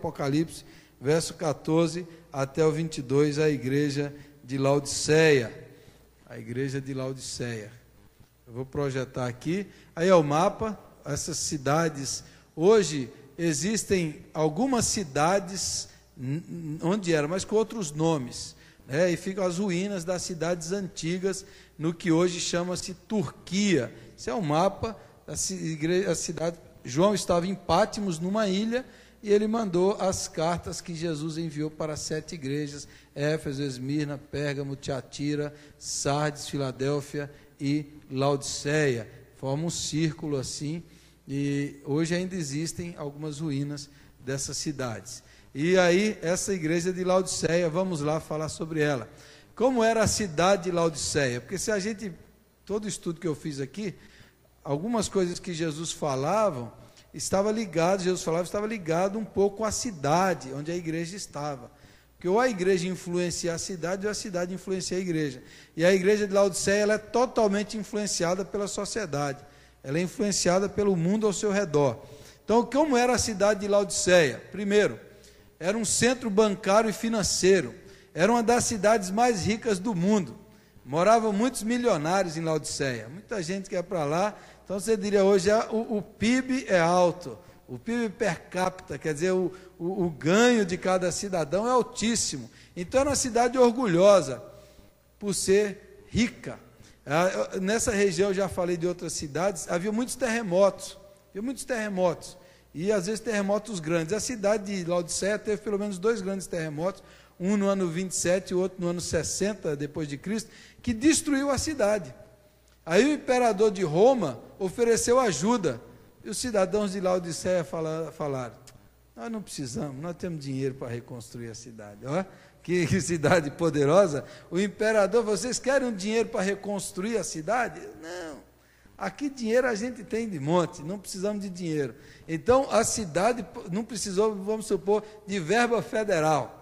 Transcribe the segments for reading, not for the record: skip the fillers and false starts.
Apocalipse, verso 14 até o 22, a igreja de Laodiceia. A igreja de Laodiceia. Eu vou projetar aqui. Aí é o mapa, essas cidades. Hoje existem algumas cidades onde era, mas com outros nomes, né? E ficam as ruínas das cidades antigas, no que hoje chama-se Turquia. Esse é o mapa da cidade. João estava em Pátimos, numa ilha, e ele mandou as cartas que Jesus enviou para 7 igrejas: Éfeso, Esmirna, Pérgamo, Tiatira, Sardes, Filadélfia e Laodiceia. Forma um círculo assim, e hoje ainda existem algumas ruínas dessas cidades. E aí, essa igreja de Laodiceia, vamos lá falar sobre ela. Como era a cidade de Laodiceia? Porque se a gente, todo estudo que eu fiz aqui, algumas coisas que Jesus falava, estava ligado um pouco com a cidade onde a igreja estava. Porque ou a igreja influencia a cidade, ou a cidade influencia a igreja. E a igreja de Laodiceia, ela é totalmente influenciada pela sociedade. Ela é influenciada pelo mundo ao seu redor. Então, como era a cidade de Laodiceia? Primeiro, era um centro bancário e financeiro. Era uma das cidades mais ricas do mundo. Moravam muitos milionários em Laodiceia. Muita gente que ia para lá. Então, você diria hoje, o PIB é alto. O PIB per capita, quer dizer, o ganho de cada cidadão é altíssimo. Então, era uma cidade orgulhosa por ser rica. Nessa região, eu já falei de outras cidades, havia muitos terremotos. E às vezes terremotos grandes. A cidade de Laodiceia teve pelo menos 2 grandes terremotos, um no ano 27 e o outro no ano 60 depois de Cristo, que destruiu a cidade. Aí o imperador de Roma ofereceu ajuda, e os cidadãos de Laodiceia falaram: nós não precisamos, nós temos dinheiro para reconstruir a cidade. Ó, que cidade poderosa. O imperador: vocês querem um dinheiro para reconstruir a cidade? Não. Aqui dinheiro a gente tem de monte, não precisamos de dinheiro. Então a cidade não precisou, vamos supor, de verba federal.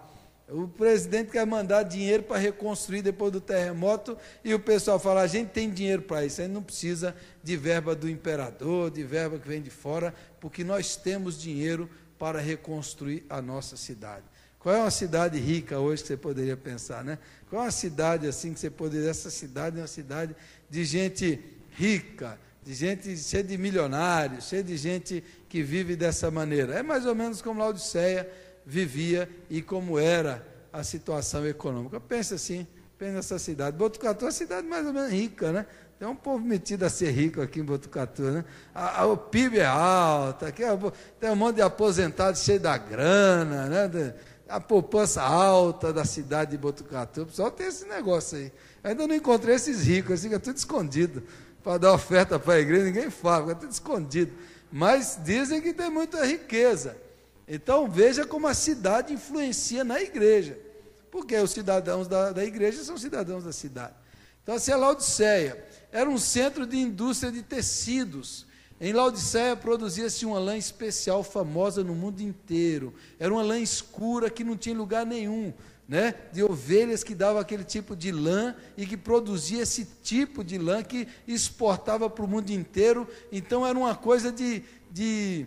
O presidente quer mandar dinheiro para reconstruir depois do terremoto, e o pessoal fala: a gente tem dinheiro para isso, a gente não precisa de verba do imperador, de verba que vem de fora, porque nós temos dinheiro para reconstruir a nossa cidade. Qual é uma cidade rica hoje que você poderia pensar, né? Qual é uma cidade assim que você poderia... Essa cidade é uma cidade de gente rica, de gente cheia de milionários, cheia de gente que vive dessa maneira. É mais ou menos como Laodiceia vivia e como era a situação econômica. Pensa assim, pensa nessa cidade. Botucatu é uma cidade mais ou menos rica, né? Tem um povo metido a ser rico aqui em Botucatu, né? O PIB é alto, aqui tem um monte de aposentados cheio da grana, né? A poupança alta da cidade de Botucatu. O pessoal tem esse negócio aí. Ainda não encontrei esses ricos, fica tudo escondido. Para dar oferta para a igreja, ninguém fala, fica tudo escondido. Mas dizem que tem muita riqueza. Então veja como a cidade influencia na igreja. Porque os cidadãos da igreja são cidadãos da cidade. Então, assim, a Laodiceia era um centro de indústria de tecidos. Em Laodiceia produzia-se uma lã especial famosa no mundo inteiro. Era uma lã escura que não tinha lugar nenhum, né? De ovelhas que davam aquele tipo de lã e que produzia esse tipo de lã que exportava para o mundo inteiro. Então era uma coisa de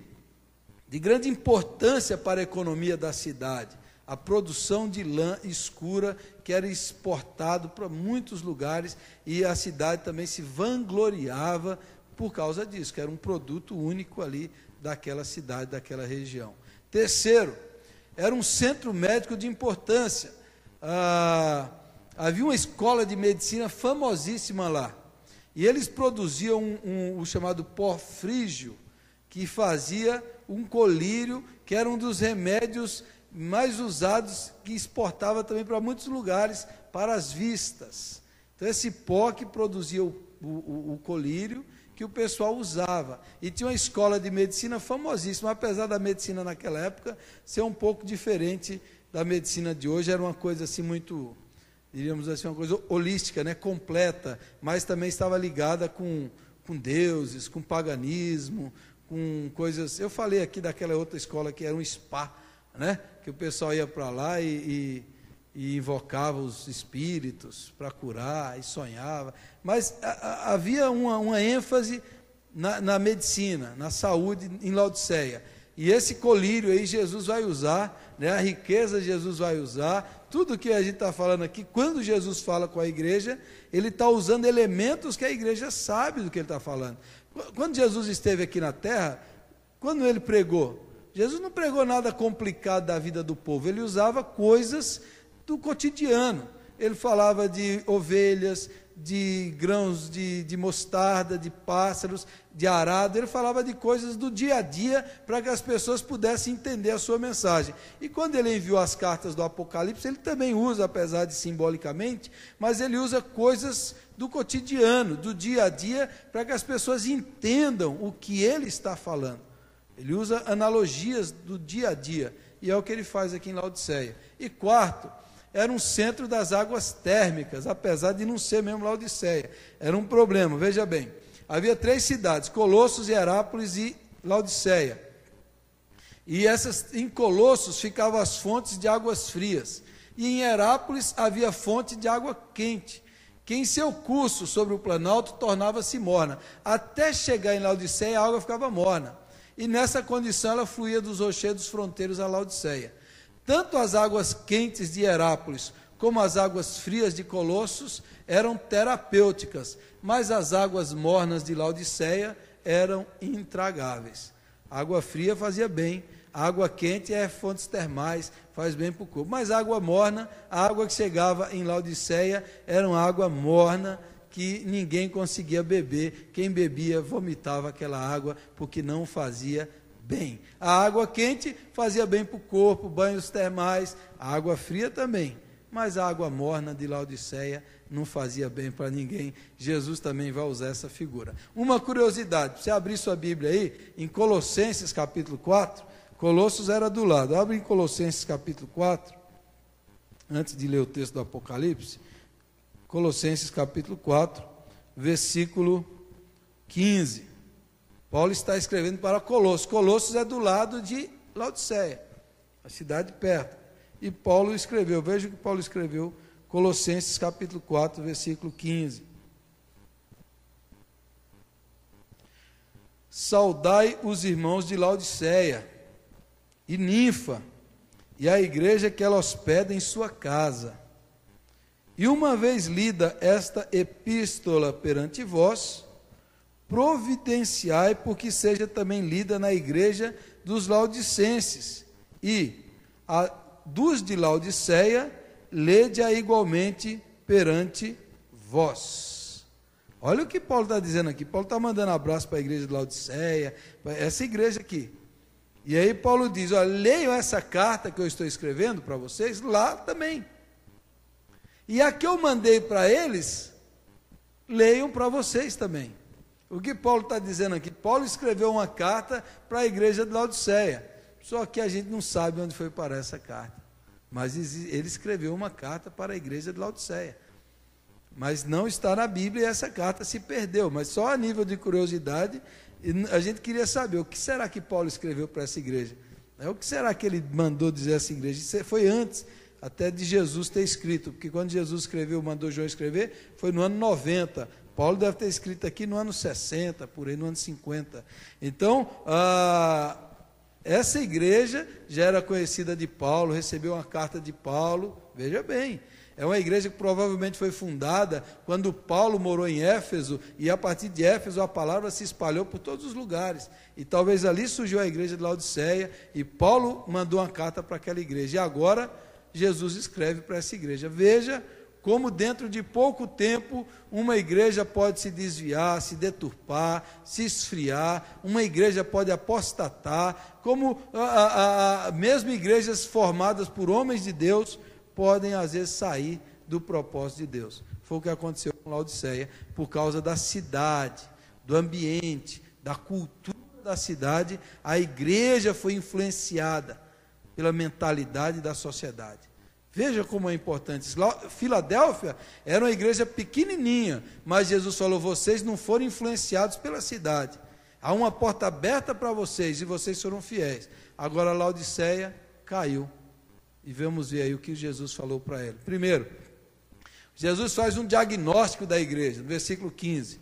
grande importância para a economia da cidade. A produção de lã escura que era exportado para muitos lugares, e a cidade também se vangloriava por causa disso, que era um produto único ali daquela cidade, daquela região. Terceiro, era um centro médico de importância. Havia uma escola de medicina famosíssima lá, e eles produziam o chamado pó frígio, que fazia um colírio, que era um dos remédios mais usados, que exportava também para muitos lugares, para as vistas. Então esse pó que produzia o colírio, que o pessoal usava. E tinha uma escola de medicina famosíssima, apesar da medicina naquela época ser um pouco diferente da medicina de hoje. Era uma coisa assim muito, diríamos assim, uma coisa holística, né, completa, mas também estava ligada com deuses, com paganismo, com coisas... Eu falei aqui daquela outra escola que era um spa, né, que o pessoal ia para lá e invocava os espíritos para curar, e sonhava. Mas havia uma ênfase na medicina, na saúde em Laodiceia. E esse colírio aí Jesus vai usar, né? A riqueza Jesus vai usar, tudo que a gente está falando aqui, quando Jesus fala com a igreja, ele está usando elementos que a igreja sabe do que ele está falando. Quando Jesus esteve aqui na terra, quando ele pregou, Jesus não pregou nada complicado da vida do povo, ele usava coisas do cotidiano. Ele falava de ovelhas, de grãos de mostarda, de pássaros, de arado. Ele falava de coisas do dia a dia para que as pessoas pudessem entender a sua mensagem. E quando ele enviou as cartas do Apocalipse, ele também usa, apesar de simbolicamente, mas ele usa coisas do cotidiano, do dia a dia, para que as pessoas entendam o que ele está falando. Ele usa analogias do dia a dia, e é o que ele faz aqui em Laodiceia. E quarto, era um centro das águas térmicas, apesar de não ser mesmo Laodiceia. Era um problema, veja bem. Havia 3 cidades, Colossos, Hierápolis e Laodiceia. E em Colossos ficavam as fontes de águas frias. E em Hierápolis havia fonte de água quente, que em seu curso sobre o planalto tornava-se morna. Até chegar em Laodiceia, a água ficava morna. E nessa condição ela fluía dos rochedos fronteiros a Laodiceia. Tanto as águas quentes de Hierápolis como as águas frias de Colossos eram terapêuticas, mas as águas mornas de Laodiceia eram intragáveis. A água fria fazia bem, a água quente é fontes termais, faz bem para o corpo. Mas a água morna, a água que chegava em Laodiceia, era uma água morna que ninguém conseguia beber. Quem bebia vomitava aquela água porque não fazia bem. A água quente fazia bem para o corpo, banhos termais, a água fria também, mas a água morna de Laodiceia não fazia bem para ninguém. Jesus também vai usar essa figura. Uma curiosidade, você abrir sua Bíblia aí, em Colossenses capítulo 4, Colossos era do lado, abre em Colossenses capítulo 4, antes de ler o texto do Apocalipse, Colossenses capítulo 4, versículo 15. Paulo está escrevendo para Colossos. Colossos é do lado de Laodiceia, a cidade perto. E Paulo escreveu, veja o que Paulo escreveu, Colossenses capítulo 4, versículo 15. Saudai os irmãos de Laodiceia e Ninfa, e a igreja que ela hospeda em sua casa. E uma vez lida esta epístola perante vós, providenciai porque seja também lida na igreja dos laodicenses, e a dos de Laodiceia, lede-a igualmente perante vós. Olha o que Paulo está dizendo aqui. Paulo está mandando abraço para a igreja de Laodiceia, essa igreja aqui. E aí Paulo diz, olha, leiam essa carta que eu estou escrevendo para vocês lá também. E a que eu mandei para eles, leiam para vocês também. O que Paulo está dizendo aqui? Paulo escreveu uma carta para a igreja de Laodiceia, só que a gente não sabe onde foi parar essa carta. Mas ele escreveu uma carta para a igreja de Laodiceia. Mas não está na Bíblia e essa carta se perdeu. Mas só a nível de curiosidade, a gente queria saber, o que será que Paulo escreveu para essa igreja? O que será que ele mandou dizer a essa igreja? Isso foi antes até de Jesus ter escrito, porque quando Jesus escreveu, mandou João escrever, foi no ano 90. Paulo deve ter escrito aqui no ano 60, por aí no ano 50. Então, essa igreja já era conhecida de Paulo, recebeu uma carta de Paulo, veja bem, é uma igreja que provavelmente foi fundada quando Paulo morou em Éfeso, e a partir de Éfeso a palavra se espalhou por todos os lugares, e talvez ali surgiu a igreja de Laodiceia, e Paulo mandou uma carta para aquela igreja, e agora Jesus escreve para essa igreja. Veja como dentro de pouco tempo uma igreja pode se desviar, se deturpar, se esfriar, uma igreja pode apostatar, como mesmo igrejas formadas por homens de Deus podem às vezes sair do propósito de Deus. Foi o que aconteceu com Laodiceia, por causa da cidade, do ambiente, da cultura da cidade, a igreja foi influenciada pela mentalidade da sociedade. Veja como é importante. Filadélfia era uma igreja pequenininha, mas Jesus falou, vocês não foram influenciados pela cidade. Há uma porta aberta para vocês e vocês foram fiéis. Agora Laodiceia caiu. E vamos ver aí o que Jesus falou para ele. Primeiro, Jesus faz um diagnóstico da igreja, no versículo 15.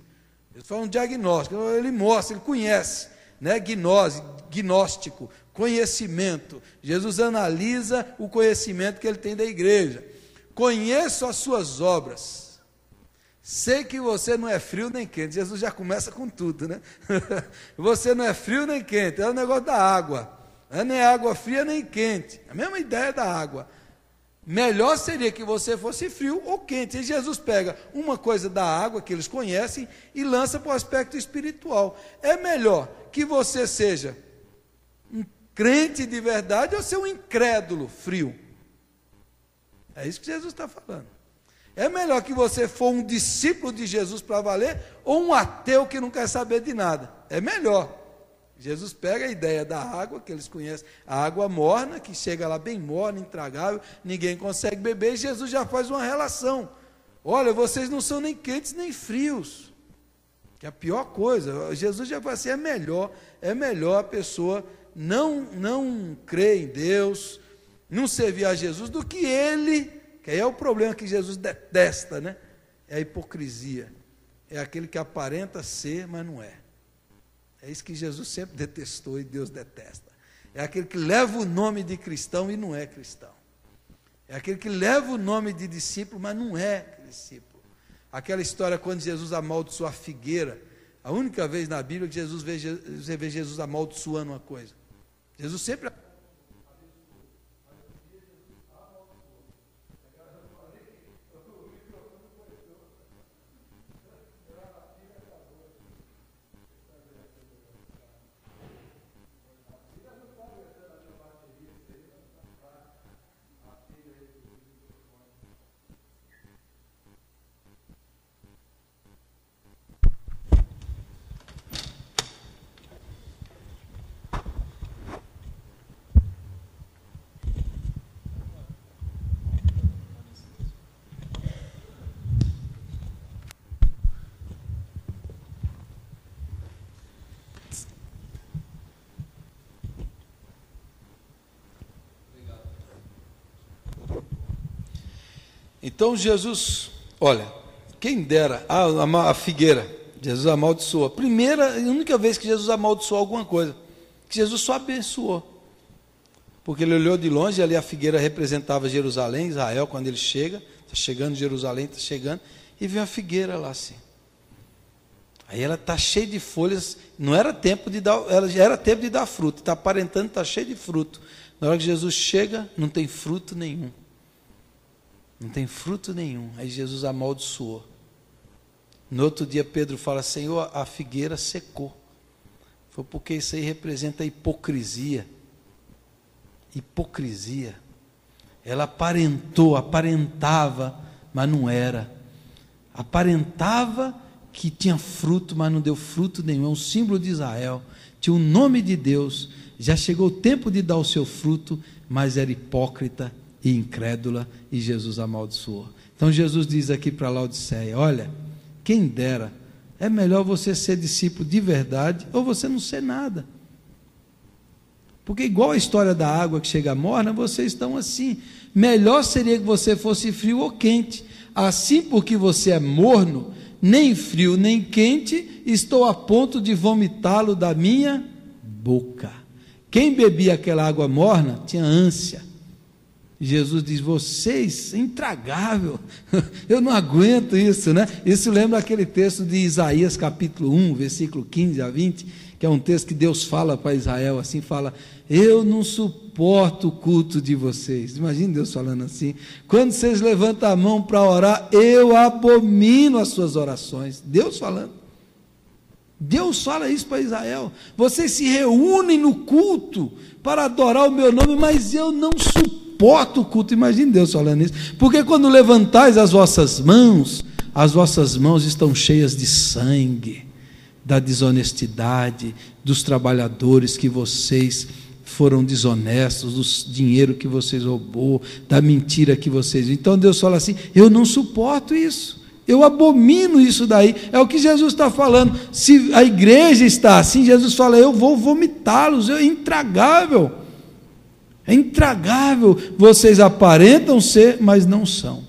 Ele faz um diagnóstico, ele mostra, ele conhece, né? Gnose, gnóstico, Conhecimento. Jesus analisa o conhecimento que ele tem da igreja. Conheço as suas obras. Sei que você não é frio nem quente. Jesus já começa com tudo, né? Você não é frio nem quente. É o negócio da água. Não é nem água fria nem quente. A mesma ideia da água. Melhor seria que você fosse frio ou quente. E Jesus pega uma coisa da água que eles conhecem e lança para o aspecto espiritual. É melhor que você seja um crente de verdade ou ser um incrédulo frio? É isso que Jesus está falando. É melhor que você for um discípulo de Jesus para valer ou um ateu que não quer saber de nada? É melhor. Jesus pega a ideia da água, que eles conhecem, a água morna, que chega lá bem morna, intragável, ninguém consegue beber, e Jesus já faz uma relação. Olha, vocês não são nem quentes nem frios, que é a pior coisa. Jesus já fala assim, é melhor a pessoa não crer em Deus, não servir a Jesus, do que ele, que aí é o problema que Jesus detesta, né? É a hipocrisia, é aquele que aparenta ser, mas não é. É isso que Jesus sempre detestou e Deus detesta. É aquele que leva o nome de cristão e não é cristão. É aquele que leva o nome de discípulo, mas não é discípulo. Aquela história quando Jesus amaldiçoou a figueira, a única vez na Bíblia que você vê Jesus amaldiçoando uma coisa. Jesus sempre Então Jesus, olha, quem dera, a figueira, Jesus amaldiçoou. Primeira e única vez que Jesus amaldiçoou alguma coisa, que Jesus só abençoou. Porque ele olhou de longe, ali a figueira representava Jerusalém, Israel, quando ele chega, está chegando em Jerusalém, está chegando, e viu a figueira lá assim. Aí ela está cheia de folhas, não era tempo de dar, ela já era tempo de dar fruto, está aparentando, está cheia de fruto. Na hora que Jesus chega, não tem fruto nenhum. Não tem fruto nenhum. Aí Jesus amaldiçoou. No outro dia Pedro fala, Senhor, a figueira secou. Foi porque isso aí representa a hipocrisia. Hipocrisia. Ela aparentava, mas não era. Aparentava que tinha fruto, mas não deu fruto nenhum. É um símbolo de Israel. Tinha o nome de Deus. Já chegou o tempo de dar o seu fruto, mas era hipócrita e incrédula, e Jesus amaldiçoou. Então Jesus diz aqui para Laodiceia, olha, quem dera, é melhor você ser discípulo de verdade, ou você não ser nada. Porque igual a história da água que chega morna, vocês estão assim. Melhor seria que você fosse frio ou quente. Assim, porque você é morno, nem frio nem quente, estou a ponto de vomitá-lo da minha boca. Quem bebia aquela água morna tinha ânsia. Jesus diz, vocês, intragável, eu não aguento isso, né? Isso lembra aquele texto de Isaías capítulo 1, versículo 15 a 20, que é um texto que Deus fala para Israel, assim, fala, eu não suporto o culto de vocês. Imagina Deus falando assim, quando vocês levantam a mão para orar, eu abomino as suas orações. Deus falando. Deus fala isso para Israel, vocês se reúnem no culto para adorar o meu nome, mas eu não suporto o culto. Imagine Deus falando isso, porque quando levantais as vossas mãos estão cheias de sangue, da desonestidade, dos trabalhadores que vocês foram desonestos, do dinheiro que vocês roubou, da mentira que vocês... Então Deus fala assim, eu não suporto isso, eu abomino isso daí, é o que Jesus está falando. Se a igreja está assim, Jesus fala, eu vou vomitá-los, é intragável. É intragável, vocês aparentam ser, mas não são.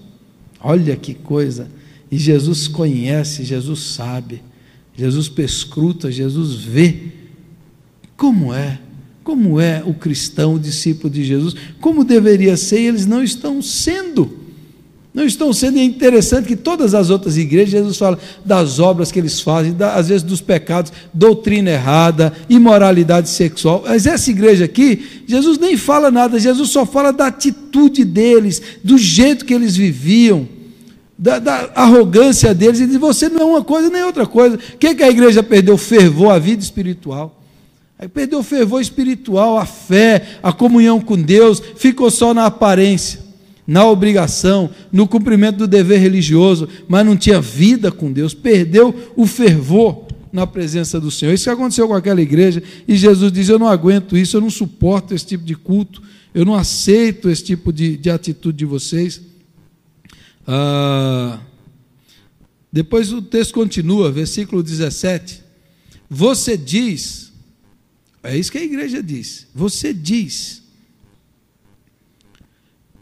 Olha que coisa. E Jesus conhece, Jesus sabe, Jesus perscruta, Jesus vê como é. como é o cristão, o discípulo de Jesus, como deveria ser, e eles não estão sendo. Não estão sendo. E é interessante que todas as outras igrejas, Jesus fala das obras que eles fazem, às vezes dos pecados, doutrina errada, imoralidade sexual. Mas essa igreja aqui, Jesus nem fala nada, Jesus só fala da atitude deles, do jeito que eles viviam, da arrogância deles, e diz: você não é uma coisa nem outra coisa. O que a igreja perdeu? Fervor, a vida espiritual. Aí perdeu o fervor espiritual, a fé, a comunhão com Deus, ficou só na aparência, na obrigação, no cumprimento do dever religioso, mas não tinha vida com Deus, perdeu o fervor na presença do Senhor. Isso que aconteceu com aquela igreja, e Jesus diz: eu não aguento isso, eu não suporto esse tipo de culto, eu não aceito esse tipo de atitude de vocês. Depois o texto continua, versículo 17, você diz, é isso que a igreja diz, você diz: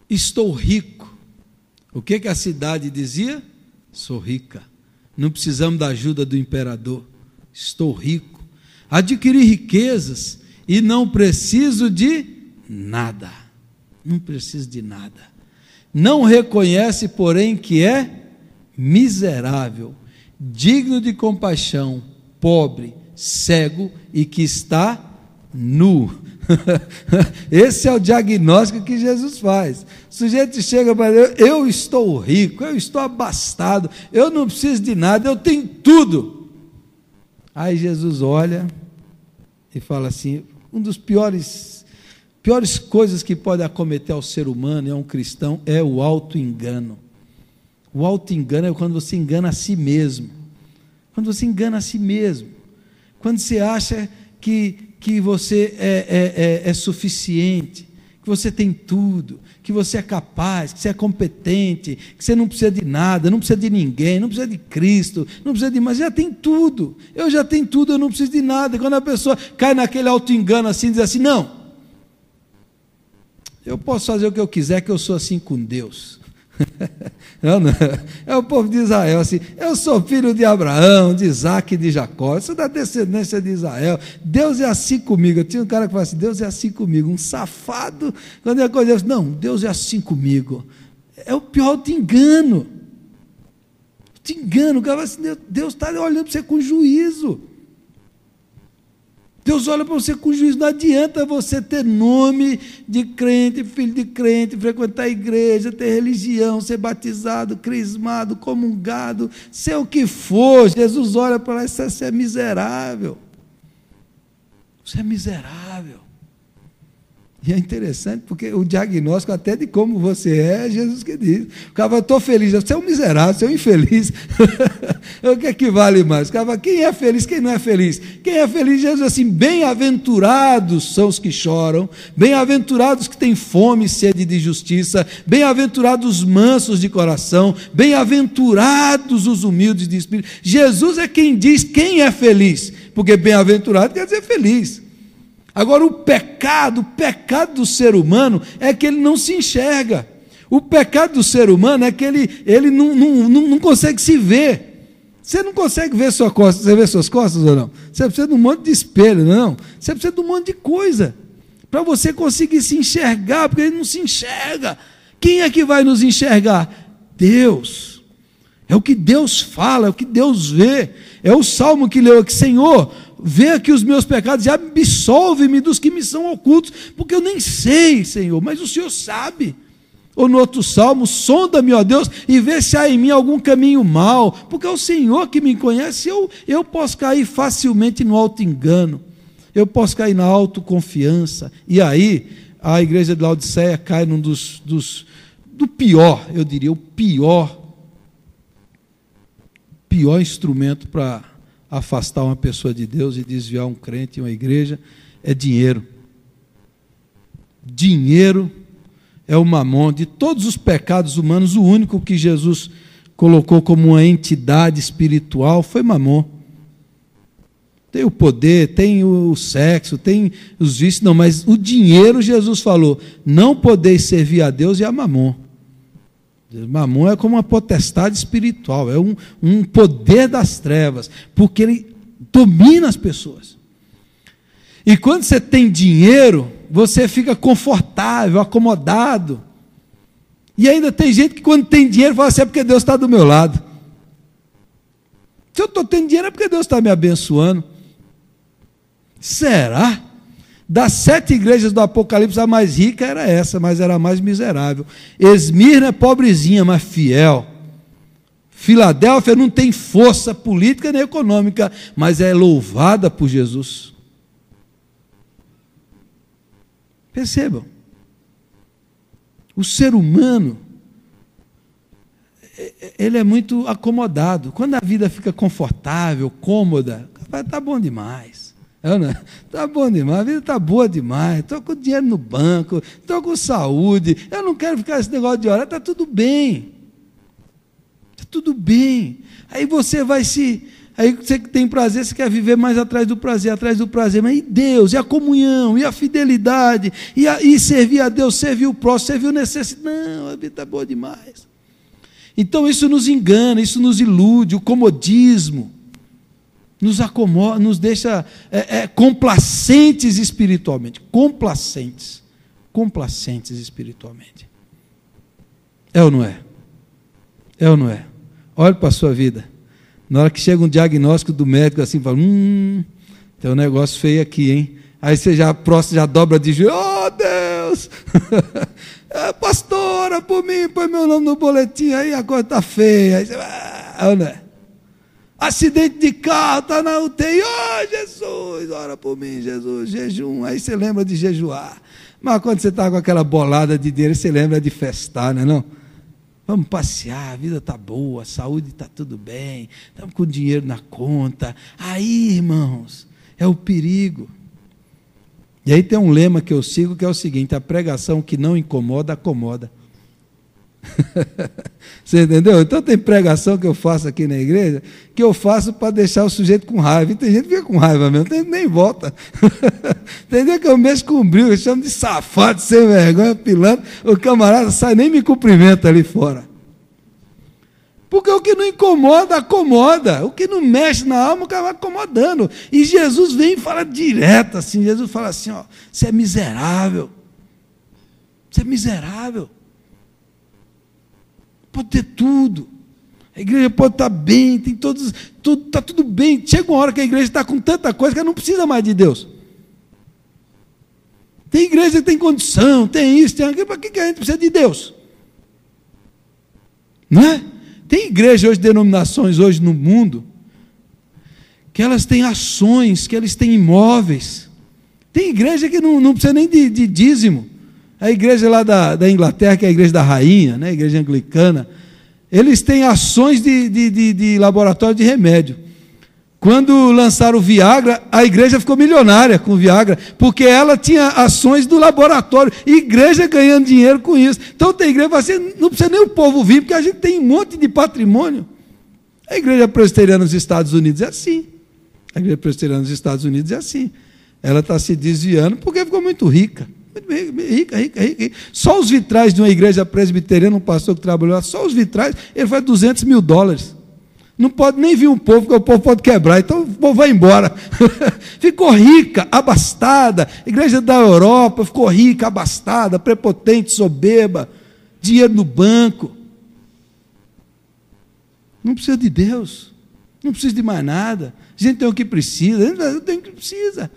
estou rico. O que a cidade dizia? Sou rica, não precisamos da ajuda do imperador, estou rico, adquiri riquezas e não preciso de nada, não preciso de nada. Não reconhece, porém, que é miserável, digno de compaixão, pobre, cego e que está nu. Esse é o diagnóstico que Jesus faz. O sujeito chega para ele: eu estou rico, eu estou abastado, eu não preciso de nada, eu tenho tudo. Aí Jesus olha e fala assim: um dos piores coisas que pode acometer ao ser humano, a um cristão, é o auto-engano. O auto-engano é quando você engana a si mesmo. Quando você engana a si mesmo. Quando você acha que você é suficiente, que você tem tudo, que você é capaz, que você é competente, que você não precisa de nada, não precisa de ninguém, não precisa de Cristo, não precisa de mais, já tem tudo. Eu já tenho tudo, eu não preciso de nada. E quando a pessoa cai naquele auto-engano assim, diz assim: não, eu posso fazer o que eu quiser, que eu sou assim com Deus. Não. É o povo de Israel assim: eu sou filho de Abraão, de Isaac e de Jacó, eu sou da descendência de Israel, Deus é assim comigo. Eu tinha um cara que falava assim: Deus é assim comigo, um safado. Quando eu acordei, eu disse: não, Deus é assim comigo. É o pior te engano. Te engano, o cara fala assim: Deus está olhando para você com juízo. Deus olha para você com juízo. Não adianta você ter nome de crente, filho de crente, frequentar a igreja, ter religião, ser batizado, crismado, comungado, ser o que for. Jesus olha para lá e diz: você é miserável. Você é miserável. E é interessante, porque o diagnóstico até de como você é Jesus que diz. O cara fala: estou feliz. Você é um miserável, você é um infeliz. O que é que vale mais? O cara fala: quem é feliz, quem não é feliz? Quem é feliz, Jesus diz assim: bem-aventurados são os que choram, bem-aventurados que têm fome e sede de justiça, bem-aventurados os mansos de coração, bem-aventurados os humildes de espírito. Jesus é quem diz quem é feliz, porque bem-aventurado quer dizer feliz. Agora, o pecado do ser humano é que ele não se enxerga. O pecado do ser humano é que ele não consegue se ver. Você não consegue ver sua costa. Você vê suas costas ou não? Você precisa de um monte de espelho, não? Você precisa de um monte de coisa para você conseguir se enxergar, porque ele não se enxerga. Quem é que vai nos enxergar? Deus. É o que Deus fala, é o que Deus vê. É o salmo que leu aqui: Senhor, vê aqui os meus pecados e absolve-me dos que me são ocultos, porque eu nem sei, Senhor, mas o Senhor sabe. Ou no outro salmo: sonda-me, ó Deus, e vê se há em mim algum caminho mau, porque é o Senhor que me conhece. Eu posso cair facilmente no auto-engano, eu posso cair na autoconfiança, e aí a igreja de Laodiceia cai num do pior, eu diria, o pior instrumento para afastar uma pessoa de Deus e desviar um crente em uma igreja, é dinheiro. Dinheiro é o mamon. De todos os pecados humanos, o único que Jesus colocou como uma entidade espiritual foi mamon. Tem o poder, tem o sexo, tem os vícios, não, mas o dinheiro, Jesus falou: não podeis servir a Deus e a mamon. Mamon é como uma potestade espiritual, é um poder das trevas, porque ele domina as pessoas. E quando você tem dinheiro, você fica confortável, acomodado. E ainda tem gente que quando tem dinheiro fala assim, é porque Deus está do meu lado. Se eu estou tendo dinheiro é porque Deus está me abençoando. Será? Das 7 igrejas do Apocalipse, a mais rica era essa, mas era a mais miserável. Esmirna é pobrezinha, mas fiel. Filadélfia não tem força política nem econômica, mas é louvada por Jesus. Percebam, o ser humano, ele é muito acomodado. Quando a vida fica confortável, cômoda, está bom demais. Está bom demais, a vida está boa demais, estou com dinheiro no banco, estou com saúde, eu não quero ficar esse negócio de orar, está tudo bem. Está tudo bem. Aí você vai aí você que tem prazer, você quer viver mais atrás do prazer, mas e Deus, e a comunhão, e a fidelidade, e servir a Deus, servir o próximo, servir o necessitado. Não, a vida está boa demais. Então isso nos engana, isso nos ilude, o comodismo nos acomoda, nos deixa complacentes espiritualmente, complacentes espiritualmente. É ou não é? É ou não é? Olhe para a sua vida. Na hora que chega um diagnóstico do médico assim, fala, tem um negócio feio aqui, hein? Aí você já dobra de joelho, oh Deus, pastora, por mim, põe meu nome no boletim, aí a coisa está feia. Aí você vai, não é? Acidente de carro, está na UTI, oh Jesus, ora por mim, Jesus, jejum. Aí você lembra de jejuar. Mas quando você está com aquela bolada de dinheiro, você lembra de festar, não é não? Vamos passear, a vida está boa, a saúde está tudo bem, estamos com dinheiro na conta. Aí, irmãos, é o perigo. E aí tem um lema que eu sigo, que é o seguinte, a pregação que não incomoda, acomoda. Você entendeu? Então tem pregação que eu faço aqui na igreja, que eu faço para deixar o sujeito com raiva. E tem gente que fica com raiva mesmo, tem gente que nem volta. Entendeu? Que eu mexo com brilho, eu chamo de safado, sem vergonha, pilantra. O camarada sai, nem me cumprimenta ali fora. Porque o que não incomoda, acomoda. O que não mexe na alma, acaba acomodando. E Jesus vem e fala direto assim. Jesus fala assim, ó, você é miserável. Você é miserável. Pode ter tudo. A igreja pode estar bem, tem está tudo bem. Chega uma hora que a igreja está com tanta coisa que ela não precisa mais de Deus. Tem igreja que tem condição, tem isso, tem aquilo. Para que a gente precisa de Deus? Não é? Tem igreja hoje, denominações hoje no mundo, que elas têm ações, que elas têm imóveis. Tem igreja que não precisa nem de dízimo. A igreja lá da Inglaterra, que é a igreja da rainha, né, a igreja anglicana, eles têm ações de laboratório de remédio. Quando lançaram o Viagra, a igreja ficou milionária com o Viagra, porque ela tinha ações do laboratório, igreja ganhando dinheiro com isso. Então tem igreja que fala assim, não precisa nem o povo vir, porque a gente tem um monte de patrimônio. A igreja presbiteriana nos Estados Unidos é assim. A igreja presbiteriana nos Estados Unidos é assim. Ela está se desviando porque ficou muito rica. Rica. Só os vitrais de uma igreja presbiteriana, um pastor que trabalhou lá, só os vitrais, ele faz $200 mil. Não pode nem vir um povo, porque o povo pode quebrar, então o povo vai embora. Ficou rica, abastada. A igreja da Europa ficou rica, abastada, prepotente, soberba, dinheiro no banco. Não precisa de Deus, não precisa de mais nada. A gente tem o que precisa, eu tenho o que precisa.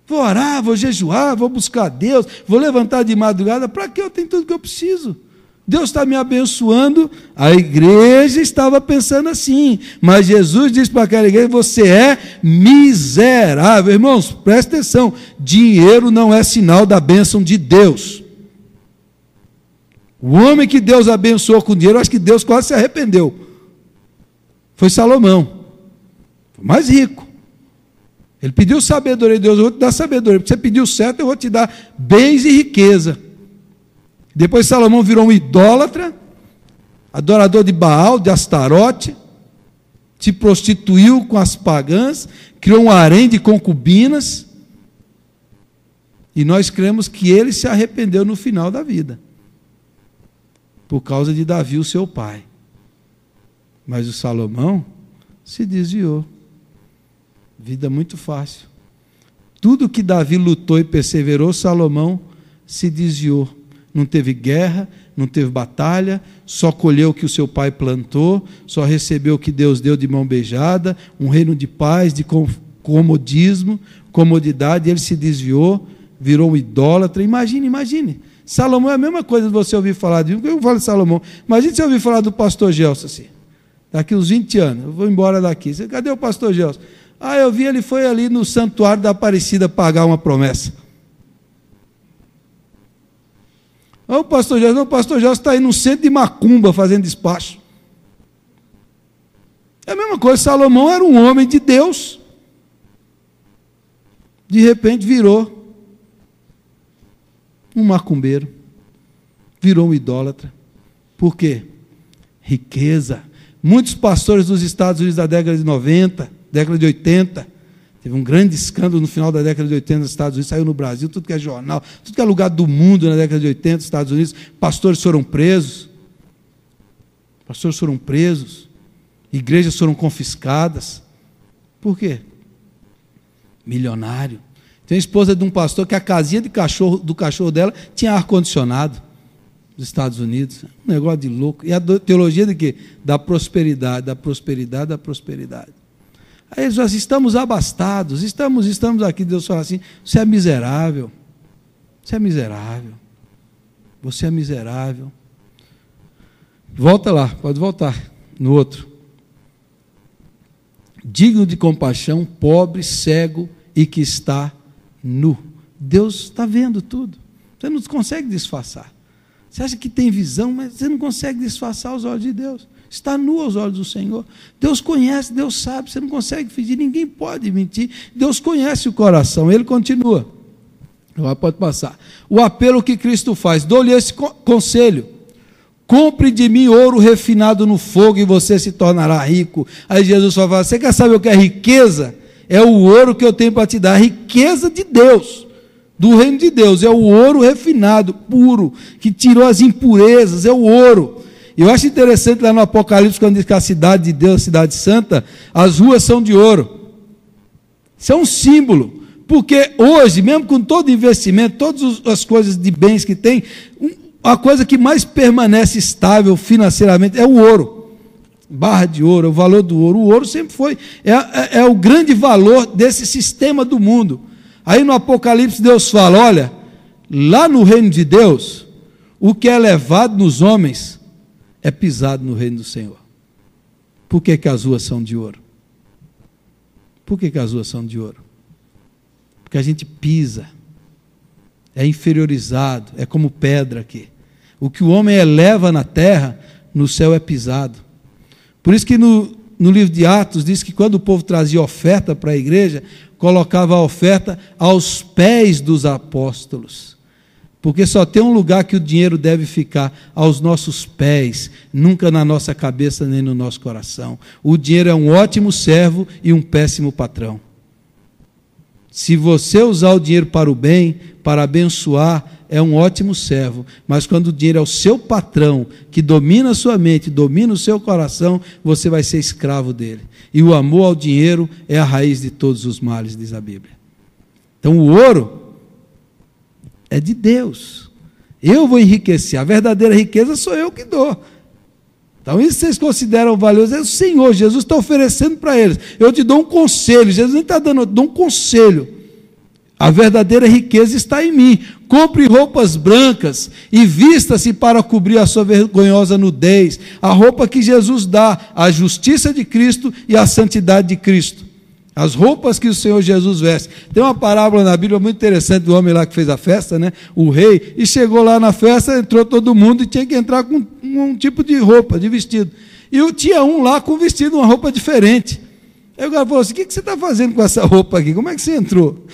Vou orar, vou jejuar, vou buscar Deus, vou levantar de madrugada. Para que eu tenho tudo que eu preciso? Deus está me abençoando. A igreja estava pensando assim, mas Jesus disse para aquela igreja, você é miserável. Irmãos, presta atenção, dinheiro não é sinal da bênção de Deus. O homem que Deus abençoou com dinheiro, acho que Deus quase se arrependeu. Foi Salomão, foi mais rico. Ele pediu sabedoria, Deus, eu vou te dar sabedoria, porque você pediu certo, eu vou te dar bens e riqueza. Depois Salomão virou um idólatra, adorador de Baal, de Astarote, se prostituiu com as pagãs, criou um harém de concubinas, e nós cremos que ele se arrependeu no final da vida, por causa de Davi, o seu pai. Mas o Salomão se desviou. Vida muito fácil. Tudo que Davi lutou e perseverou, Salomão se desviou. Não teve guerra, não teve batalha, só colheu o que o seu pai plantou, só recebeu o que Deus deu de mão beijada, um reino de paz, de comodidade. Ele se desviou, virou um idólatra. Imagine. Salomão é a mesma coisa de você ouvir falar de... Eu falo de Salomão. Imagine você ouvir falar do pastor Gelson assim. Daqui uns 20 anos, eu vou embora daqui. Cadê o pastor Gelson? Eu vi, ele foi ali no santuário da Aparecida pagar uma promessa. O pastor Gelson está aí no centro de macumba fazendo despacho. É a mesma coisa, Salomão era um homem de Deus. De repente virou um macumbeiro, virou um idólatra. Por quê? Riqueza. Muitos pastores dos Estados Unidos da década de 90, década de 80, teve um grande escândalo no final da década de 80 nos Estados Unidos, saiu no Brasil, tudo que é jornal, tudo que é lugar do mundo na década de 80 nos Estados Unidos, pastores foram presos, igrejas foram confiscadas. Por quê? Milionário. Tem a esposa de um pastor que a casinha do cachorro dela tinha ar-condicionado dos Estados Unidos. Um negócio de louco. E a teologia de quê? Da prosperidade. Aí eles falam assim, estamos abastados, estamos aqui. Deus fala assim, você é miserável. Volta lá, pode voltar no outro. Digno de compaixão, pobre, cego e que está nu. Deus está vendo tudo. Você não consegue disfarçar. Você acha que tem visão, mas você não consegue disfarçar os olhos de Deus. Está nu aos olhos do Senhor. Deus conhece, Deus sabe, você não consegue fingir, ninguém pode mentir. Deus conhece o coração. Ele continua. Agora pode passar. O apelo que Cristo faz. Dou-lhe esse conselho. Compre de mim ouro refinado no fogo e você se tornará rico. Aí Jesus fala, você quer saber o que é riqueza? É o ouro que eu tenho para te dar. A riqueza de Deus, do reino de Deus. É o ouro refinado, puro, que tirou as impurezas. É o ouro. Eu acho interessante lá no Apocalipse, quando diz que a cidade de Deus, a cidade santa, as ruas são de ouro. Isso é um símbolo. Porque hoje, mesmo com todo investimento, todas as coisas de bens que tem, a coisa que mais permanece estável financeiramente é o ouro. Barra de ouro, o valor do ouro. O ouro sempre foi, é o grande valor desse sistema do mundo. Aí no Apocalipse Deus fala, olha, lá no reino de Deus, o que é levado nos homens é pisado no reino do Senhor. Por que as ruas são de ouro? Por que as ruas são de ouro? Porque a gente pisa, é inferiorizado, é como pedra aqui. O que o homem eleva na terra, no céu é pisado. Por isso que no livro de Atos diz que quando o povo trazia oferta para a igreja, colocava a oferta aos pés dos apóstolos. Porque só tem um lugar que o dinheiro deve ficar, aos nossos pés, nunca na nossa cabeça nem no nosso coração. O dinheiro é um ótimo servo e um péssimo patrão. Se você usar o dinheiro para o bem, para abençoar, é um ótimo servo. Mas quando o dinheiro é o seu patrão, que domina a sua mente, domina o seu coração, você vai ser escravo dele. E o amor ao dinheiro é a raiz de todos os males, diz a Bíblia. Então o ouro é de Deus. Eu vou enriquecer. A verdadeira riqueza sou eu que dou. Então isso vocês consideram valioso, é o Senhor, Jesus está oferecendo para eles. Eu te dou um conselho, Jesus nem está dando, eu te dou um conselho. A verdadeira riqueza está em mim. Compre roupas brancas e vista-se para cobrir a sua vergonhosa nudez. A roupa que Jesus dá, a justiça de Cristo e a santidade de Cristo. As roupas que o Senhor Jesus veste. Tem uma parábola na Bíblia muito interessante do homem lá que fez a festa, né? O rei, e chegou lá na festa, entrou todo mundo e tinha que entrar com um tipo de roupa, de vestido. E tinha um lá com vestido, uma roupa diferente. Aí o cara falou assim, o que você está fazendo com essa roupa aqui? Como é que você entrou?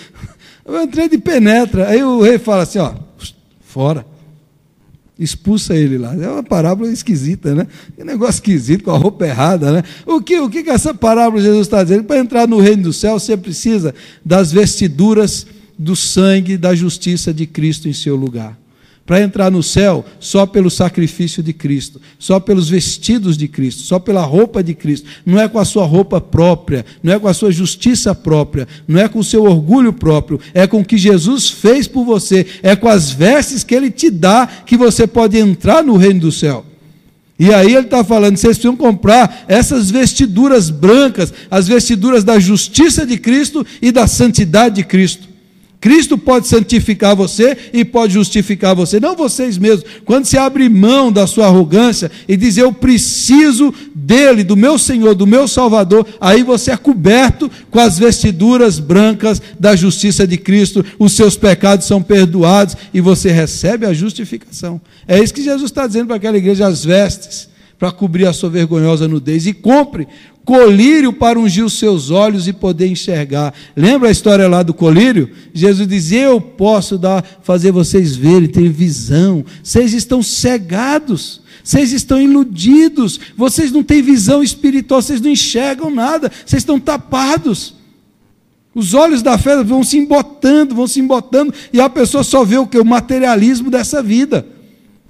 Eu entrei de penetra. Aí o rei fala assim, ó, fora. Expulsa ele lá. É uma parábola esquisita, né? Que negócio esquisito, com a roupa errada, né? O que essa parábola Jesus está dizendo? Para entrar no reino do céu, você precisa das vestiduras do sangue, da justiça de Cristo em seu lugar. para entrar no céu só pelo sacrifício de Cristo, só pelos vestidos de Cristo, só pela roupa de Cristo. Não é com a sua roupa própria, não é com a sua justiça própria, não é com o seu orgulho próprio, é com o que Jesus fez por você, é com as vestes que Ele te dá que você pode entrar no reino do céu. E aí ele está falando, vocês precisam comprar essas vestiduras brancas, as vestiduras da justiça de Cristo e da santidade de Cristo. Cristo pode santificar você e pode justificar você, não vocês mesmos. Quando você abre mão da sua arrogância e diz, eu preciso dele, do meu Senhor, do meu Salvador, aí você é coberto com as vestiduras brancas da justiça de Cristo, os seus pecados são perdoados e você recebe a justificação. É isso que Jesus está dizendo para aquela igreja, as vestes, para cobrir a sua vergonhosa nudez, e compre colírio para ungir os seus olhos e poder enxergar. Lembra a história lá do colírio? Jesus diz, eu posso fazer vocês verem, ter visão. Vocês estão cegados, vocês estão iludidos, vocês não têm visão espiritual, vocês não enxergam nada, vocês estão tapados. Os olhos da fé vão se embotando, e a pessoa só vê o que? O materialismo dessa vida.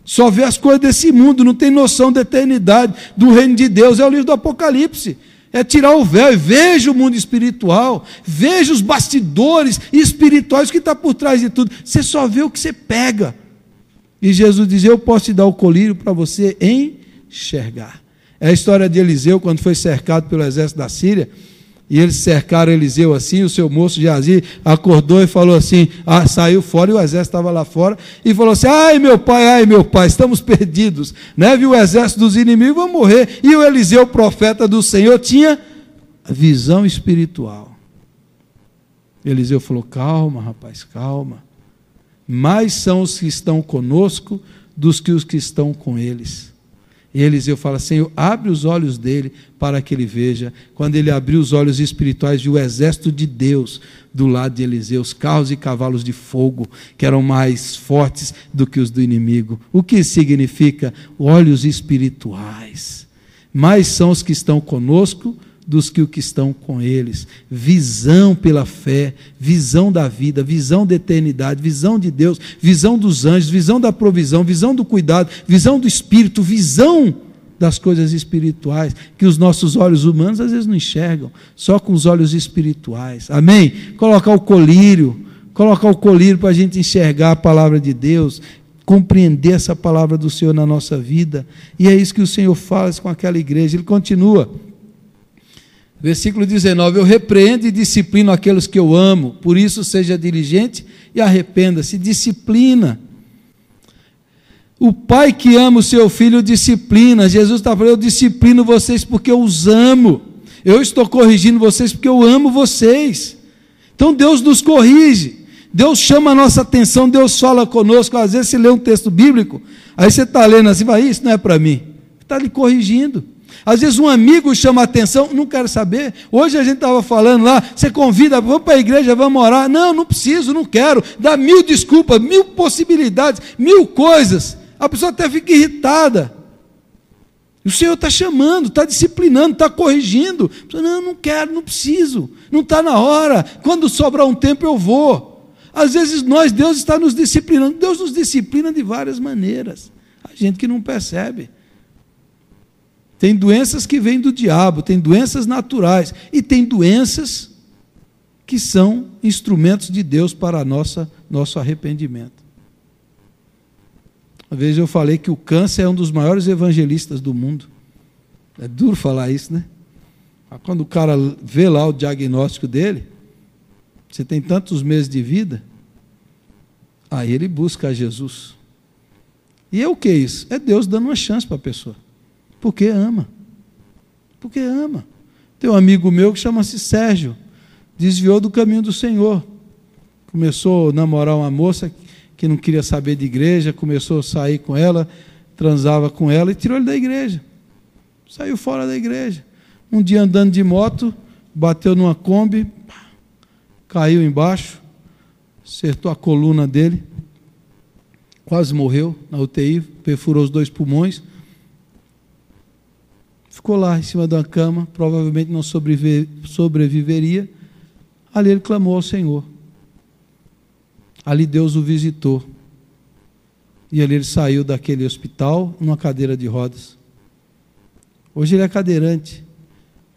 Só vê as coisas desse mundo, não tem noção da eternidade, do reino de Deus. É o livro do Apocalipse. É tirar o véu e veja o mundo espiritual, veja os bastidores espirituais, o que está por trás de tudo. Você só vê o que você pega. E Jesus diz, eu posso te dar o colírio para você enxergar. É a história de Eliseu, quando foi cercado pelo exército da Síria, e eles cercaram Eliseu assim, o seu moço Geazi acordou e falou assim, saiu fora, e o exército estava lá fora, e falou assim, ai meu pai, estamos perdidos, né? Viu o exército dos inimigos, vão morrer. E o Eliseu, profeta do Senhor, tinha visão espiritual. Eliseu falou, calma rapaz, calma, mais são os que estão conosco dos que os que estão com eles. E Eliseu fala, Senhor, abre os olhos dele para que ele veja. Quando ele abriu os olhos espirituais, viu o exército de Deus do lado de Eliseu, os carros e cavalos de fogo, que eram mais fortes do que os do inimigo. O que significa? Olhos espirituais. Mais são os que estão conosco dos que estão com eles. Visão pela fé, visão da vida, visão da eternidade, visão de Deus, visão dos anjos, visão da provisão, visão do cuidado, visão do Espírito, visão das coisas espirituais, que os nossos olhos humanos às vezes não enxergam, só com os olhos espirituais. Amém? Colocar o colírio para a gente enxergar a palavra de Deus, compreender essa palavra do Senhor na nossa vida. E é isso que o Senhor faz com aquela igreja. Ele continua. Versículo 19, eu repreendo e disciplino aqueles que eu amo, por isso seja diligente e arrependa-se. Disciplina. O pai que ama o seu filho disciplina. Jesus está falando, eu disciplino vocês porque eu os amo. Eu estou corrigindo vocês porque eu amo vocês. Então Deus nos corrige. Deus chama a nossa atenção, Deus fala conosco. Às vezes você lê um texto bíblico, aí você está lendo assim, vai, isso não é para mim. Está lhe corrigindo. Às vezes um amigo chama a atenção, não quero saber. Hoje a gente estava falando lá, você convida, vamos para a igreja, vamos orar. Não preciso, não quero. Dá 1000 desculpas, 1000 possibilidades, 1000 coisas. A pessoa até fica irritada. O Senhor está chamando, está disciplinando, está corrigindo. Não quero, não preciso, não está na hora. Quando sobrar um tempo eu vou. Às vezes Deus está nos disciplinando. Deus nos disciplina de várias maneiras. A gente que não percebe. Tem doenças que vêm do diabo, tem doenças naturais e tem doenças que são instrumentos de Deus para nosso arrependimento. Uma vez eu falei que o câncer é um dos maiores evangelistas do mundo. É duro falar isso, né? Mas quando o cara vê lá o diagnóstico dele, você tem tantos meses de vida, aí ele busca a Jesus. E é o que é isso? É Deus dando uma chance para a pessoa. Porque ama. Porque ama. Tem um amigo meu que chama-se Sérgio, desviou do caminho do Senhor. Começou a namorar uma moça que não queria saber de igreja, começou a sair com ela, transava com ela e tirou ele da igreja. Saiu fora da igreja. Um dia andando de moto, bateu numa Kombi, caiu embaixo, acertou a coluna dele, quase morreu na UTI, perfurou os 2 pulmões. Ficou lá em cima da cama, provavelmente não sobreviveria. Ali ele clamou ao Senhor. Ali Deus o visitou. E ele saiu daquele hospital numa cadeira de rodas. Hoje ele é cadeirante,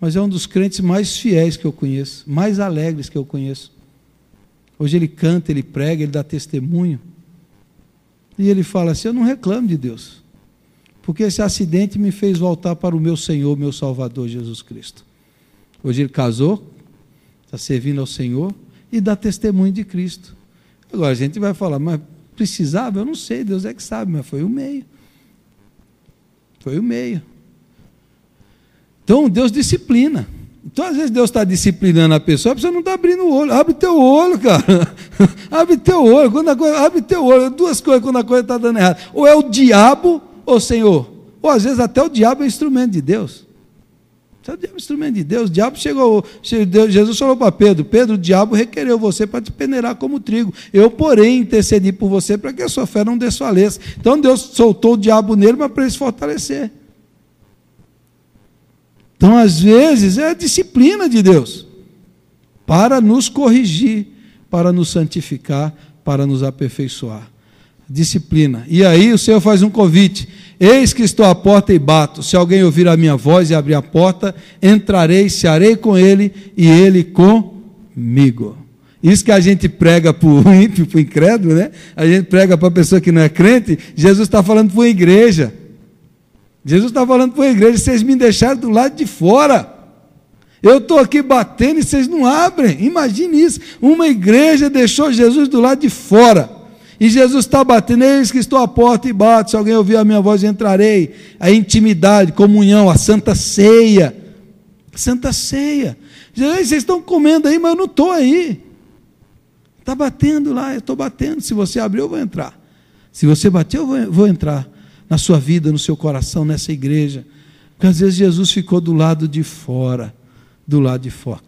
mas é um dos crentes mais fiéis que eu conheço, mais alegres que eu conheço. Hoje ele canta, ele prega, ele dá testemunho. E ele fala assim: eu não reclamo de Deus, porque esse acidente me fez voltar para o meu Senhor, meu Salvador Jesus Cristo. Hoje ele casou, está servindo ao Senhor e dá testemunho de Cristo. Agora a gente vai falar: mas precisava? Eu não sei, Deus é que sabe, mas foi o meio. Foi o meio. Então Deus disciplina. Então às vezes Deus está disciplinando a pessoa, a pessoa não está abrindo o olho. Abre teu olho, cara. Abre teu olho. Abre teu olho. Duas coisas quando a coisa está dando errado. Ou é o diabo, ou o Senhor. Ou às vezes até o diabo é instrumento de Deus. O diabo é instrumento de Deus. O diabo chegou, Jesus falou para Pedro: Pedro, o diabo requereu você para te peneirar como trigo. Eu, porém, intercedi por você para que a sua fé não desfaleça. Então Deus soltou o diabo nele, mas para ele se fortalecer. Então, às vezes, é a disciplina de Deus para nos corrigir, para nos santificar, para nos aperfeiçoar. Disciplina. E aí o Senhor faz um convite: eis que estou à porta e bato. Se alguém ouvir a minha voz e abrir a porta, entrarei, cearei com ele e ele comigo. Isso que a gente prega para o ímpio, para o incrédulo, né? A gente prega para a pessoa que não é crente. Jesus está falando para a igreja. Jesus está falando para a igreja: vocês me deixaram do lado de fora. Eu estou aqui batendo e vocês não abrem. Imagine isso. Uma igreja deixou Jesus do lado de fora. E Jesus está batendo: eis que estou à porta e bato. Se alguém ouvir a minha voz, entrarei. A intimidade, comunhão, a santa ceia. Santa ceia. Jesus, vocês estão comendo aí, mas eu não estou aí. Está batendo lá, eu estou batendo. Se você abrir, eu vou entrar. Se você bater, eu vou entrar na sua vida, no seu coração, nessa igreja. Porque às vezes Jesus ficou do lado de fora. Do lado de fora.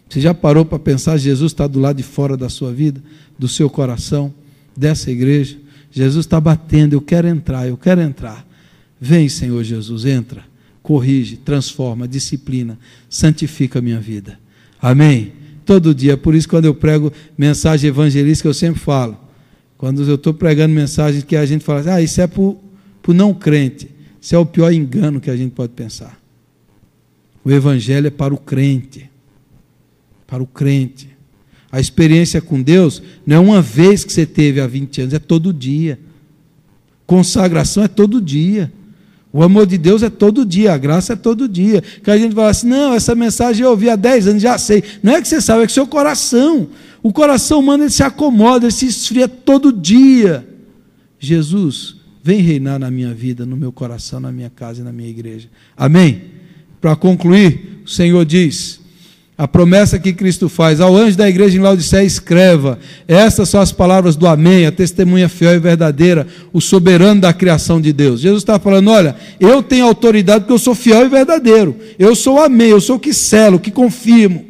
Você já parou para pensar: Jesus está do lado de fora da sua vida, do seu coração, dessa igreja? Jesus está batendo: eu quero entrar, eu quero entrar. Vem, Senhor Jesus, entra, corrige, transforma, disciplina, santifica a minha vida. Amém? Todo dia. Por isso, quando eu prego mensagem evangelística, eu sempre falo, quando eu estou pregando mensagens que a gente fala assim: isso é para o não crente. Isso é o pior engano que a gente pode pensar. O evangelho é para o crente. Para o crente. A experiência com Deus não é uma vez que você teve há 20 anos, é todo dia. Consagração é todo dia. O amor de Deus é todo dia, a graça é todo dia. Que a gente fala assim: não, essa mensagem eu ouvi há 10 anos, já sei. Não é que você sabe, é que o seu coração. O coração humano, ele se acomoda, ele se esfria todo dia. Jesus, vem reinar na minha vida, no meu coração, na minha casa e na minha igreja. Amém? Para concluir, o Senhor diz, a promessa que Cristo faz ao anjo da igreja em Laodiceia: escreva, estas são as palavras do Amém, a testemunha fiel e verdadeira, o soberano da criação de Deus. Jesus está falando: olha, eu tenho autoridade porque eu sou fiel e verdadeiro, eu sou o Amém, eu sou o que selo, o que confirmo,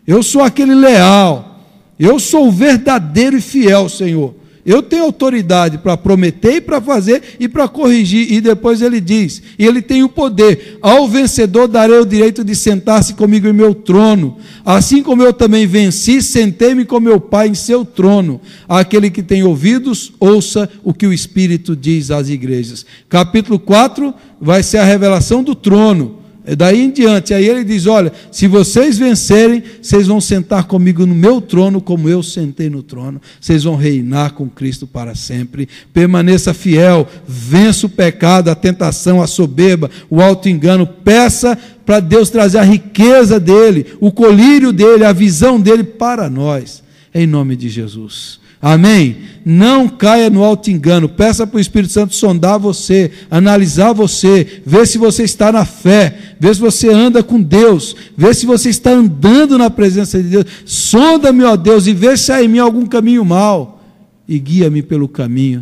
eu sou aquele leal, eu sou o verdadeiro e fiel, Senhor. Eu tenho autoridade para prometer e para fazer e para corrigir. E depois ele diz, e ele tem o poder: ao vencedor darei o direito de sentar-se comigo em meu trono, assim como eu também venci, sentei-me com meu Pai em seu trono. Aquele que tem ouvidos, ouça o que o Espírito diz às igrejas. Capítulo 4 vai ser a revelação do trono. Daí em diante, aí ele diz: olha, se vocês vencerem, vocês vão sentar comigo no meu trono, como eu sentei no trono. Vocês vão reinar com Cristo para sempre. Permaneça fiel, vença o pecado, a tentação, a soberba, o auto-engano. Peça para Deus trazer a riqueza dele, o colírio dele, a visão dele para nós, em nome de Jesus. Amém? Não caia no auto-engano. Peça para o Espírito Santo sondar você, analisar você, ver se você está na fé, ver se você anda com Deus, ver se você está andando na presença de Deus. Sonda-me, ó Deus, e vê se há em mim algum caminho mau, e guia-me pelo caminho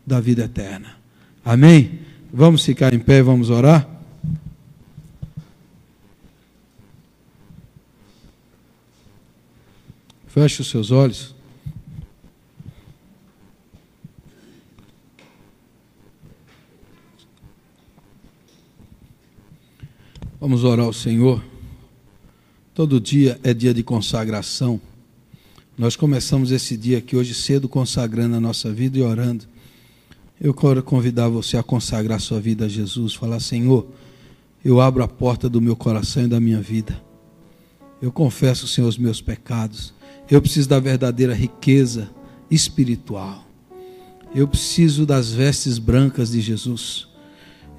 da vida eterna. Amém? Vamos ficar em pé e vamos orar? Feche os seus olhos. Vamos orar ao Senhor. Todo dia é dia de consagração. Nós começamos esse dia aqui hoje cedo consagrando a nossa vida e orando. Eu quero convidar você a consagrar sua vida a Jesus. Falar: Senhor, eu abro a porta do meu coração e da minha vida. Eu confesso, Senhor, os meus pecados. Eu preciso da verdadeira riqueza espiritual. Eu preciso das vestes brancas de Jesus.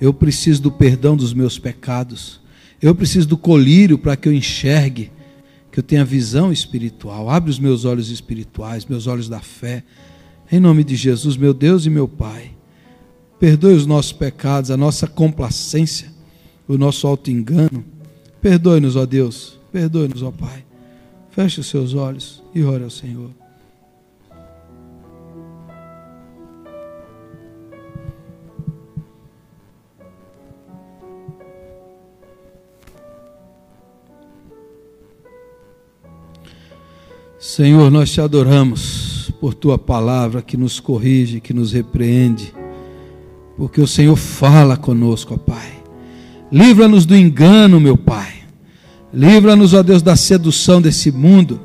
Eu preciso do perdão dos meus pecados. Eu preciso do colírio para que eu enxergue, que eu tenha visão espiritual. Abre os meus olhos espirituais, meus olhos da fé. Em nome de Jesus, meu Deus e meu Pai, perdoe os nossos pecados, a nossa complacência, o nosso auto-engano. Perdoe-nos, ó Deus, perdoe-nos, ó Pai. Feche os seus olhos e ore ao Senhor. Senhor, nós te adoramos por tua palavra que nos corrige, que nos repreende, porque o Senhor fala conosco, ó Pai. Livra-nos do engano, meu Pai. Livra-nos, ó Deus, da sedução desse mundo,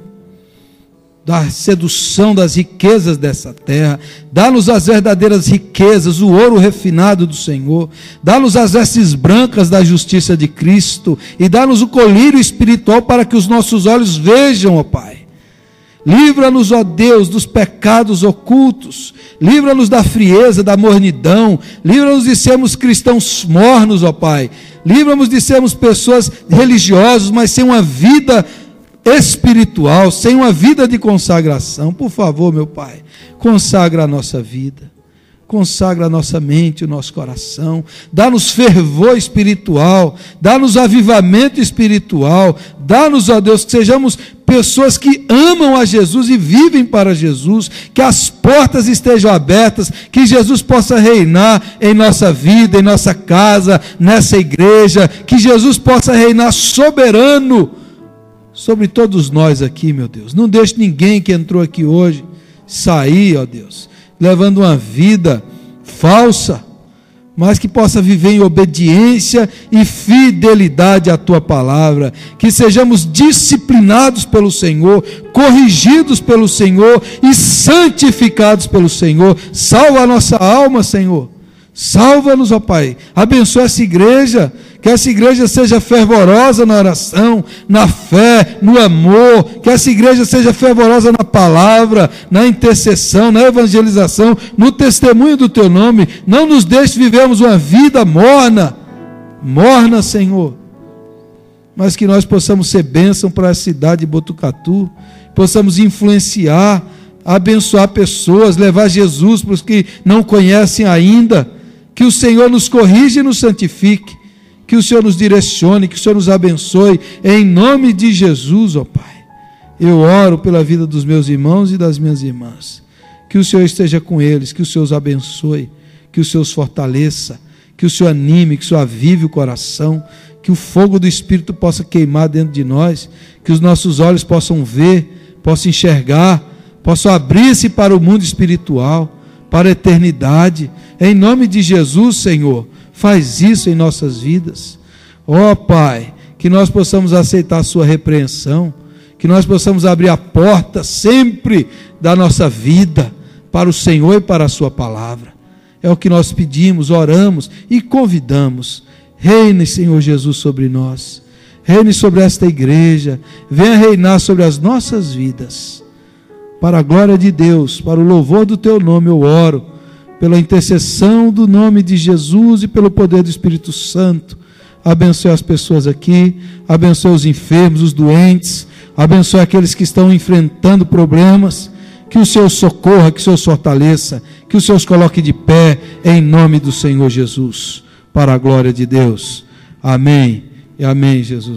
da sedução das riquezas dessa terra. Dá-nos as verdadeiras riquezas, o ouro refinado do Senhor. Dá-nos as vestes brancas da justiça de Cristo e dá-nos o colírio espiritual para que os nossos olhos vejam, ó Pai. Livra-nos, ó Deus, dos pecados ocultos. Livra-nos da frieza, da mornidão. Livra-nos de sermos cristãos mornos, ó Pai. Livra-nos de sermos pessoas religiosas, mas sem uma vida espiritual, sem uma vida de consagração. Por favor, meu Pai, consagra a nossa vida. Consagra a nossa mente, o nosso coração. Dá-nos fervor espiritual. Dá-nos avivamento espiritual. Dá-nos, ó Deus, que sejamos pessoas que amam a Jesus e vivem para Jesus, que as portas estejam abertas, que Jesus possa reinar em nossa vida, em nossa casa, nessa igreja, que Jesus possa reinar soberano sobre todos nós aqui, meu Deus. Não deixe ninguém que entrou aqui hoje sair, ó Deus, levando uma vida falsa, mas que possa viver em obediência e fidelidade à tua palavra, que sejamos disciplinados pelo Senhor, corrigidos pelo Senhor e santificados pelo Senhor. Salva a nossa alma, Senhor. Salva-nos, ó Pai. Abençoa essa igreja, que essa igreja seja fervorosa na oração, na fé, no amor, que essa igreja seja fervorosa na palavra, na intercessão, na evangelização, no testemunho do teu nome. Não nos deixe vivermos uma vida morna, Senhor, mas que nós possamos ser bênção para a cidade de Botucatu, possamos influenciar, abençoar pessoas, levar Jesus para os que não conhecem ainda. Que o Senhor nos corrija e nos santifique, que o Senhor nos direcione, que o Senhor nos abençoe, em nome de Jesus, ó Pai. Eu oro pela vida dos meus irmãos e das minhas irmãs, que o Senhor esteja com eles, que o Senhor os abençoe, que o Senhor os fortaleça, que o Senhor anime, que o Senhor avive o coração, que o fogo do Espírito possa queimar dentro de nós, que os nossos olhos possam ver, possam enxergar, possam abrir-se para o mundo espiritual, para a eternidade. Em nome de Jesus, Senhor, faz isso em nossas vidas. Ó Pai, que nós possamos aceitar a sua repreensão, que nós possamos abrir a porta sempre da nossa vida para o Senhor e para a sua palavra. É o que nós pedimos, oramos e convidamos. Reine, Senhor Jesus, sobre nós. Reine sobre esta igreja. Venha reinar sobre as nossas vidas. Para a glória de Deus, para o louvor do teu nome eu oro, pela intercessão do nome de Jesus e pelo poder do Espírito Santo. Abençoe as pessoas aqui, abençoe os enfermos, os doentes, abençoe aqueles que estão enfrentando problemas, que o Senhor socorra, que o Senhor os fortaleça, que o Senhor os coloque de pé, em nome do Senhor Jesus, para a glória de Deus. Amém e amém, Jesus.